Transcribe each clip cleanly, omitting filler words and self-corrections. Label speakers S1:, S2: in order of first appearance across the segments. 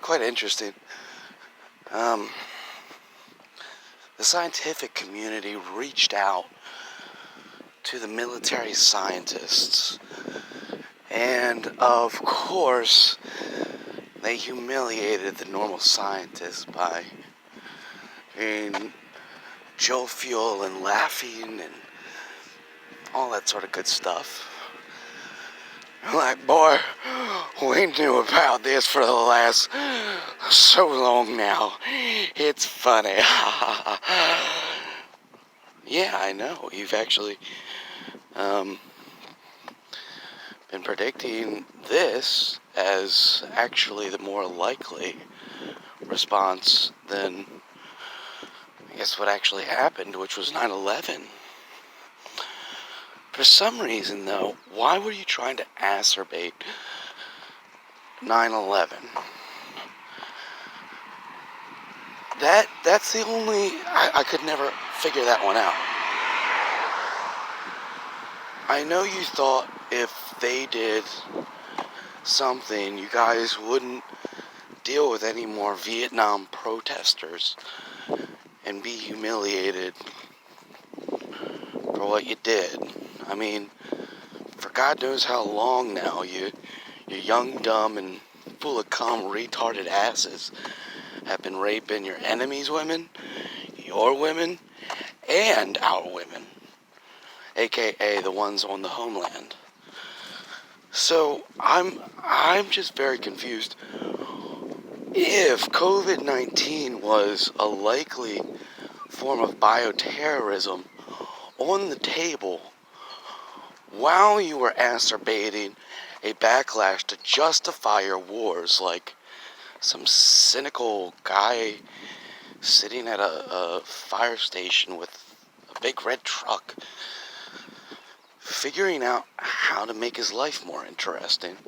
S1: quite interesting. The scientific community reached out to the military scientists, and of course, they humiliated the normal scientists by being jovial and laughing and all that sort of good stuff. Like, boy, we knew about this for the last so long now. It's funny. Yeah, I know. You've actually been predicting this as actually the more likely response than, I guess, what actually happened, which was 9/11. For some reason, though, why were you trying to acerbate 9/11? That's the only... I could never figure that one out. I know you thought if they did something, you guys wouldn't deal with any more Vietnam protesters and be humiliated for what you did. I mean, for God knows how long now, you young, dumb, and full of cum, retarded asses have been raping your enemies' women, your women, and our women, aka the ones on the homeland. So I'm just very confused. If COVID-19 was a likely form of bioterrorism on the table while you were exacerbating a backlash to justify your wars, like some cynical guy sitting at a fire station with a big red truck figuring out how to make his life more interesting.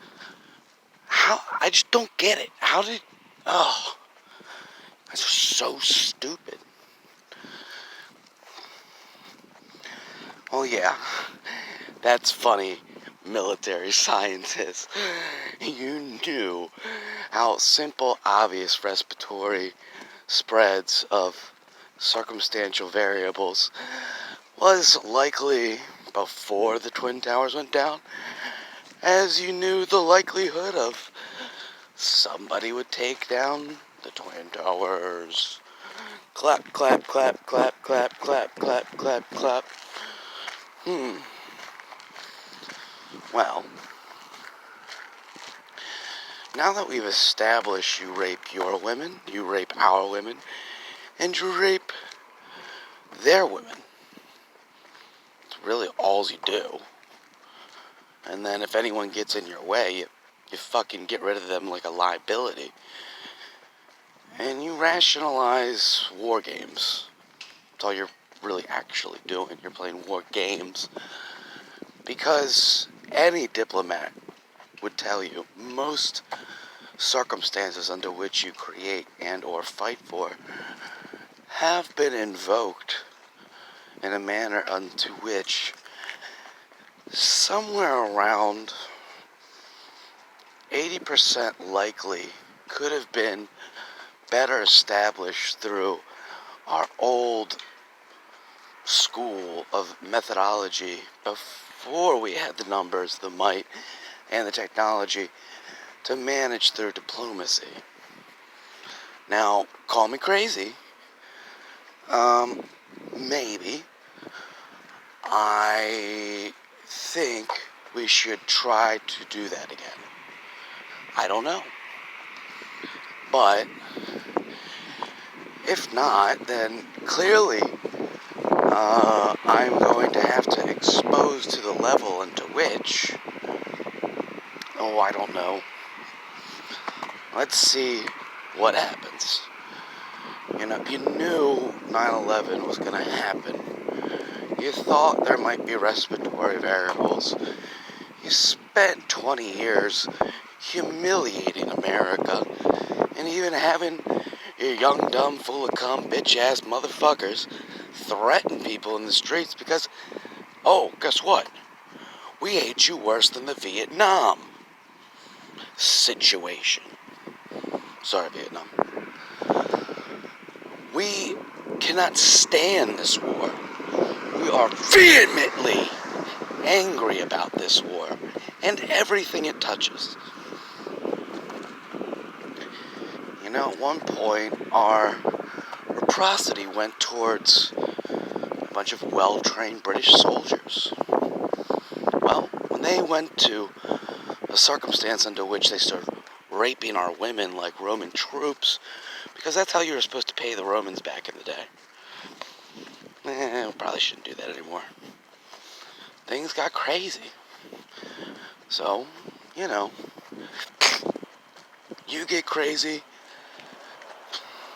S1: I just don't get it. That's so stupid. Oh yeah, that's funny, military scientists. You knew how simple, obvious respiratory spreads of circumstantial variables was likely before the Twin Towers went down, as you knew the likelihood of somebody would take down the Twin Towers. Clap, clap, clap, clap, clap, clap, clap, clap, clap. Well, now that we've established you rape your women, you rape our women, and you rape their women, it's really all you do. And then if anyone gets in your way, you fucking get rid of them like a liability. And you rationalize war games. That's all you're really actually doing. You're playing war games. Because any diplomat would tell you most circumstances under which you create and or fight for have been invoked in a manner unto which somewhere around 80% likely could have been better established through our old school of methodology before we had the numbers, the might, and the technology to manage through diplomacy. Now, call me crazy. Maybe. I think we should try to do that again. I don't know. But if not, then clearly I'm going to have to expose to the level into which, I don't know. Let's see what happens. You knew 9/11 was going to happen. You thought there might be respiratory variables. You spent 20 years humiliating America and even having your young, dumb, full of cum, bitch-ass motherfuckers threaten people in the streets because, guess what? We hate you worse than the Vietnam situation. Sorry, Vietnam. We cannot stand this war. We are vehemently angry about this war and everything it touches. You know, at one point, our reciprocity went towards a bunch of well-trained British soldiers. Well, when they went to a circumstance under which they started raping our women like Roman troops, because that's how you were supposed to pay the Romans back in the day. We probably shouldn't do that anymore. Things got crazy. So, you know, you get crazy,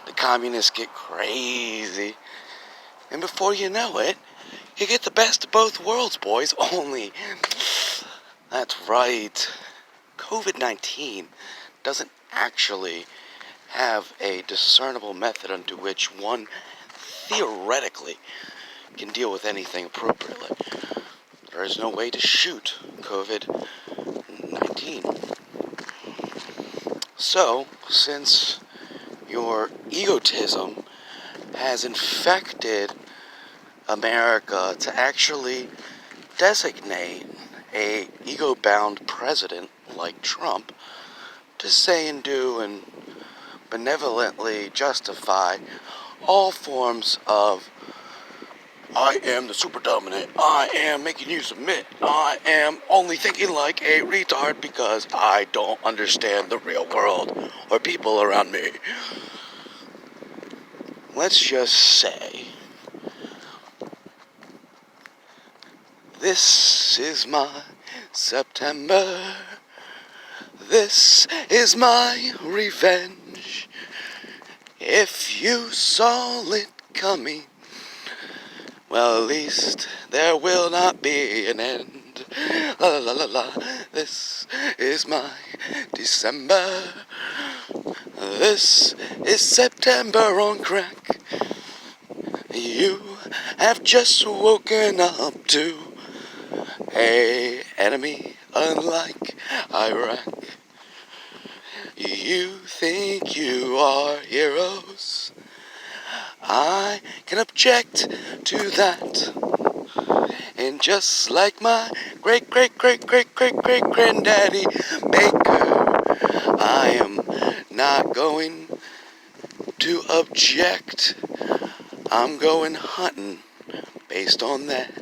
S1: the communists get crazy, and before you know it, you get the best of both worlds, boys. Only, that's right, COVID-19 doesn't actually have a discernible method unto which one theoretically can deal with anything appropriately. There is no way to shoot COVID-19. So, since your egotism has infected America to actually designate a ego-bound president like Trump to say and do and benevolently justify all forms of I am the super dominant, I am making you submit, I am only thinking like a retard because I don't understand the real world or people around me. Let's just say, this is my September, this is my revenge. If you saw it coming, well, at least there will not be an end. La la la la la. This is my December. This is September on crack. You have just woken up to a enemy unlike Iraq. You think you are heroes? I can object to that. And just like my great-great-great-great-great-great-granddaddy Baker, I am not going to object. I'm going hunting based on that.